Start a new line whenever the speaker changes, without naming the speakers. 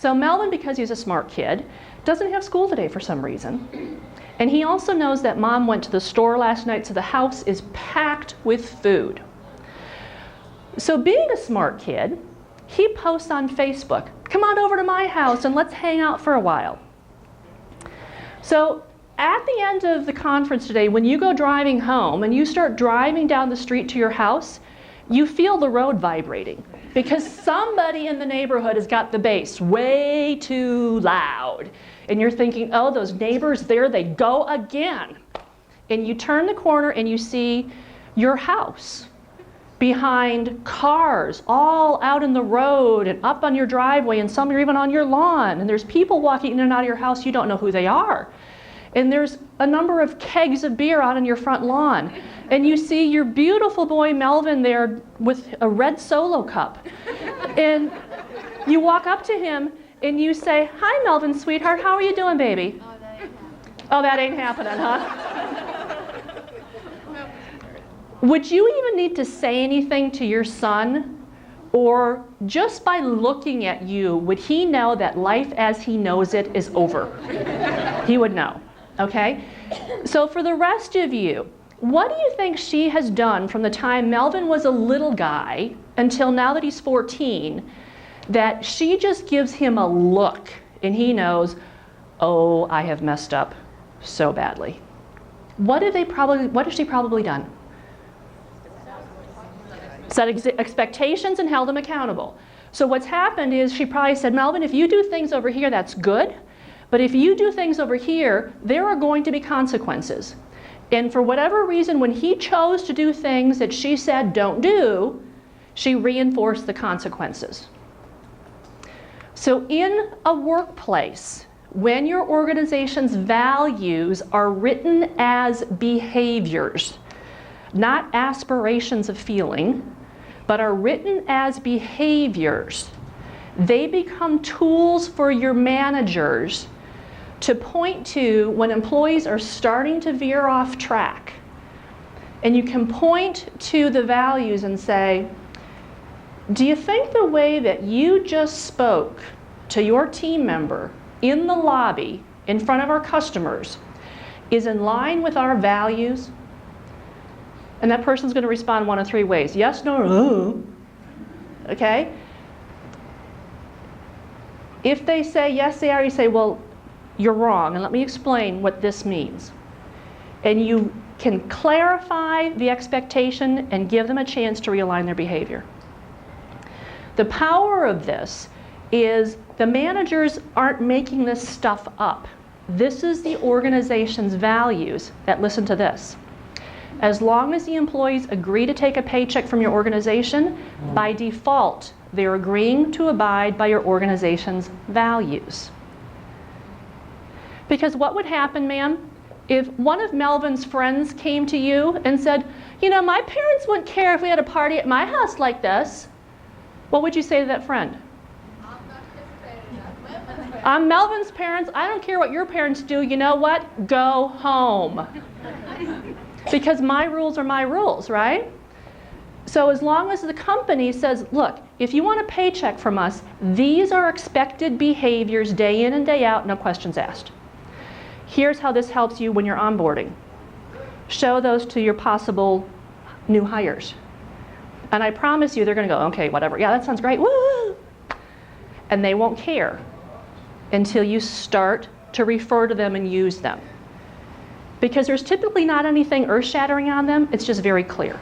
So Melvin, because he's a smart kid, doesn't have school today for some reason. And he also knows that mom went to the store last night, so the house is packed with food. So being a smart kid, he posts on Facebook, come on over to my house and let's hang out for a while. So at the end of the conference today, when you go driving home and you start driving down the street to your house, you feel the road vibrating because somebody in the neighborhood has got the bass way too loud. And you're thinking, oh, those neighbors, there they go again. And you turn the corner and you see your house behind cars all out in the road and up on your driveway, and some are even on your lawn. And there's people walking in and out of your house, you don't know who they are. And there's a number of kegs of beer out on your front lawn. And you see your beautiful boy Melvin there with a red Solo cup. And you walk up to him and you say, hi Melvin, sweetheart, how are you doing, baby? Oh, that ain't happening, huh? Would you even need to say anything to your son? Or just by looking at you, would he know that life as he knows it is over? He would know, okay? So for the rest of you, what do you think she has done from the time Melvin was a little guy until now that he's 14, that she just gives him a look and he knows, oh, I have messed up so badly? What has she probably done? Set expectations and held him accountable. So what's happened is she probably said, Melvin, if you do things over here, that's good. But if you do things over here, there are going to be consequences. And for whatever reason, when he chose to do things that she said don't do, she reinforced the consequences. So in a workplace, when your organization's values are written as behaviors, not aspirations of feeling, but are written as behaviors, they become tools for your managers to point to when employees are starting to veer off track. And you can point to the values and say, do you think the way that you just spoke to your team member in the lobby in front of our customers is in line with our values? And that person's going to respond one of three ways. Yes, no, or no. Okay? If they say yes, they are, you say, well, you're wrong, and let me explain what this means. And you can clarify the expectation and give them a chance to realign their behavior. The power of this is the managers aren't making this stuff up. This is the organization's values that listen to this. As long as the employees agree to take a paycheck from your organization, by default, they're agreeing to abide by your organization's values. Because what would happen, ma'am, if one of Melvin's friends came to you and said, you know, my parents wouldn't care if we had a party at my house like this, what would you say to that friend? I'm Melvin's parents. I don't care what your parents do. You know what? Go home. Because my rules are my rules, right? So as long as the company says, look, if you want a paycheck from us, these are expected behaviors day in and day out, no questions asked. Here's how this helps you when you're onboarding. Show those to your possible new hires. And I promise you they're going to go, okay, whatever. Yeah, that sounds great. Woo! And they won't care until you start to refer to them and use them. Because there's typically not anything earth-shattering on them. It's just very clear.